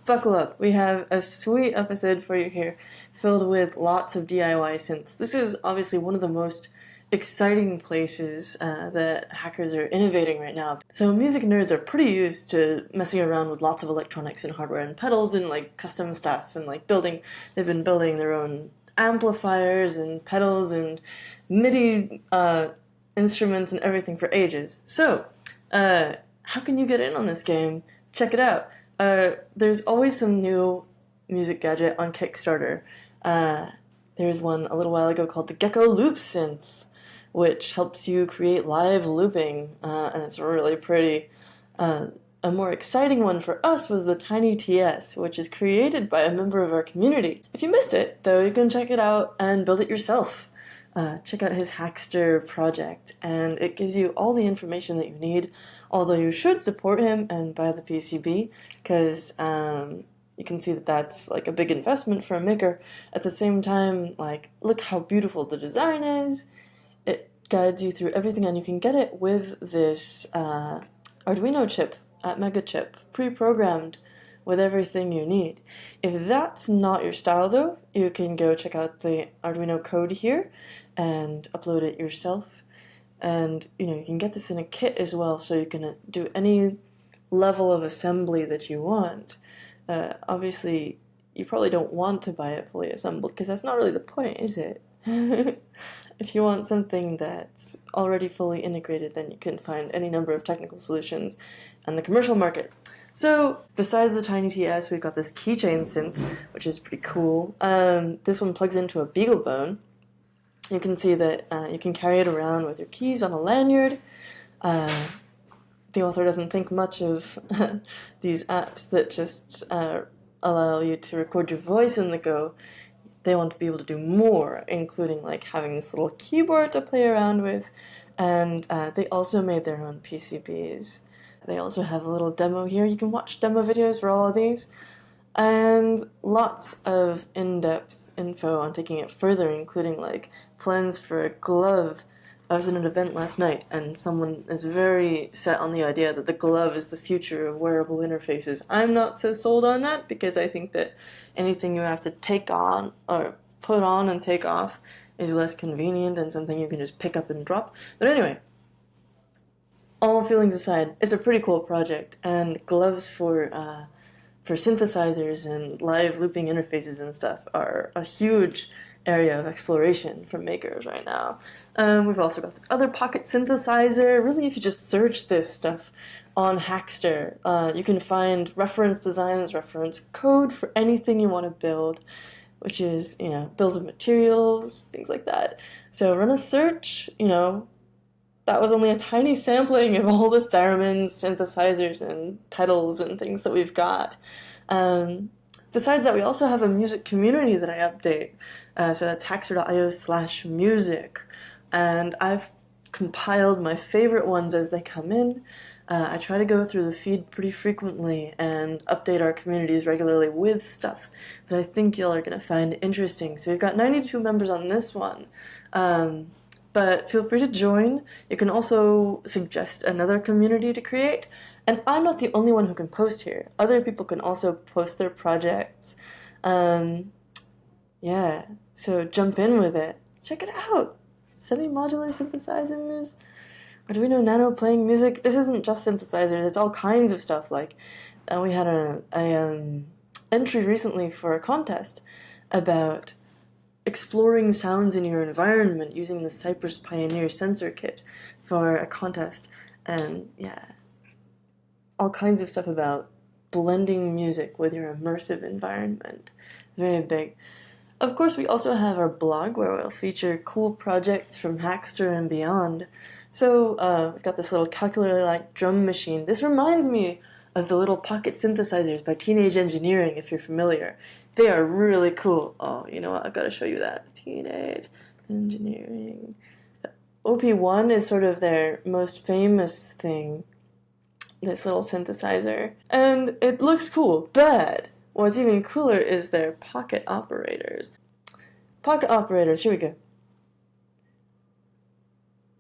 buckle up. We have a sweet episode for you here, filled with lots of DIY synths. This is obviously one of the most exciting places that hackers are innovating right now. So music nerds are pretty used to messing around with lots of electronics and hardware and pedals and like custom stuff and like building. They've been building their own amplifiers and pedals and MIDI instruments and everything for ages. So, how can you get in on this game? Check it out. There's always some new music gadget on Kickstarter. There's one a little while ago called the Gecko Loop Synth, which helps you create live looping, and it's really pretty. A more exciting one for us was the Tiny TS, which is created by a member of our community. If you missed it, though, you can check it out and build it yourself. Check out his Hackster project, and it gives you all the information that you need, although you should support him and buy the PCB, because you can see that that's like a big investment for a maker. At the same time, like, look how beautiful the design is. It guides you through everything, and you can get it with this Arduino chip at MegaChip, pre-programmed with everything you need. If that's not your style though, you can go check out the Arduino code here and upload it yourself. And you can get this in a kit as well, so you can do any level of assembly that you want. Obviously, you probably don't want to buy it fully assembled, because that's not really the point, is it? If you want something that's already fully integrated, then you can find any number of technical solutions on the commercial market. So, besides the Tiny TS, we've got this Keychain Synth, which is pretty cool. This one plugs into a BeagleBone. You can see that you can carry it around with your keys on a lanyard. The author doesn't think much of these apps that just allow you to record your voice in the go. They want to be able to do more, including like having this little keyboard to play around with, and they also made their own PCBs. They also have a little demo here. You can watch demo videos for all of these, and lots of in-depth info on taking it further, including like plans for a glove. I was at an event last night, and someone is very set on the idea that the glove is the future of wearable interfaces. I'm not so sold on that, because I think that anything you have to take on, or put on and take off, is less convenient than something you can just pick up and drop. But anyway, all feelings aside, it's a pretty cool project, and gloves for synthesizers and live looping interfaces and stuff are a huge area of exploration for makers right now. We've also got this other pocket synthesizer. Really, if you just search this stuff on Hackster, you can find reference designs, reference code for anything you want to build, which is, bills of materials, things like that. So run a search, that was only a tiny sampling of all the theremins, synthesizers, and pedals and things that we've got. Besides that, we also have a music community that I update. So that's Hackster.io/music. And I've compiled my favorite ones as they come in. I try to go through the feed pretty frequently and update our communities regularly with stuff that I think y'all are going to find interesting. So we've got 92 members on this one. But feel free to join. You can also suggest another community to create. And I'm not the only one who can post here. Other people can also post their projects. Yeah, so jump in with it. Check it out. Semi-modular synthesizers. Arduino Nano playing music. This isn't just synthesizers. It's all kinds of stuff. Like, we had a entry recently for a contest about exploring sounds in your environment using the Cypress Pioneer sensor kit for a contest. And yeah, all kinds of stuff about blending music with your immersive environment. Very big. Of course, we also have our blog where we'll feature cool projects from Hackster and beyond. So we've got this little calculator-like drum machine. This reminds me of the little pocket synthesizers by Teenage Engineering, if you're familiar. They are really cool. Oh, you know what? I've got to show you that. Teenage Engineering. OP1 is sort of their most famous thing, this little synthesizer. And it looks cool, but what's even cooler is their pocket operators. Pocket operators, here we go.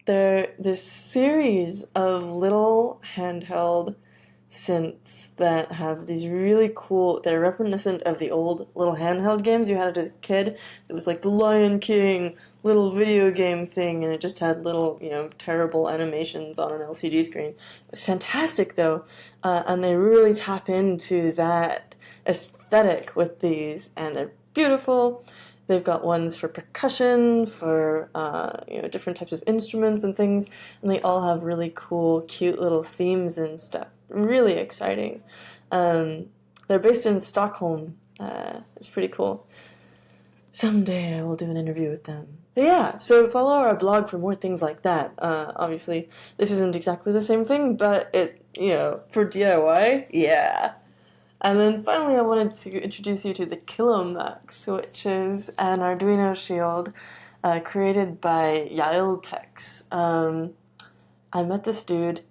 They're this series of little handheld synths that have these really cool, they're reminiscent of the old little handheld games you had as a kid. It was like the Lion King little video game thing, and it just had little, terrible animations on an LCD screen. It was fantastic though, and they really tap into that aesthetic with these, and they're beautiful. They've got ones for percussion, for different types of instruments and things, and they all have really cool, cute little themes and stuff. Really exciting. They're based in Stockholm. It's pretty cool. Someday I will do an interview with them. But yeah, so follow our blog for more things like that. Obviously, this isn't exactly the same thing, but for DIY, yeah. And then finally I wanted to introduce you to the Killam Max, which is an Arduino shield created by Yael Techs. I met this dude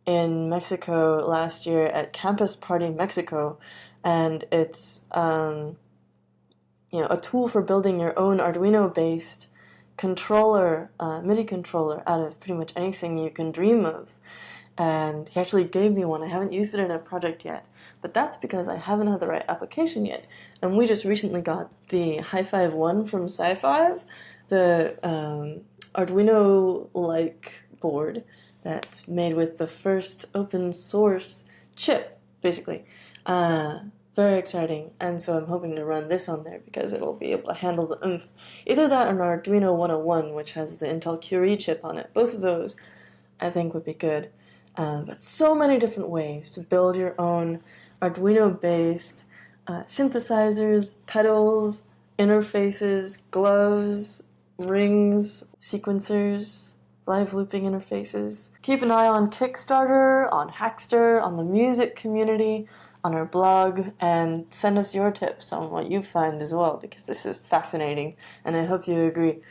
in Mexico last year at Campus Party Mexico, and it's a tool for building your own Arduino-based controller, MIDI controller, out of pretty much anything you can dream of. And he actually gave me one. I haven't used it in a project yet, but that's because I haven't had the right application yet. And we just recently got the Hi-Five One from Sci-Five, the Arduino-like board that's made with the first open source chip, basically. Very exciting, and so I'm hoping to run this on there because it'll be able to handle the oomph. Either that or an Arduino 101, which has the Intel Curie chip on it. Both of those, I think, would be good. But so many different ways to build your own Arduino-based synthesizers, pedals, interfaces, gloves, rings, sequencers, live looping interfaces. Keep an eye on Kickstarter, on Hackster, on the music community, on our blog, and send us your tips on what you find as well, because this is fascinating, and I hope you agree.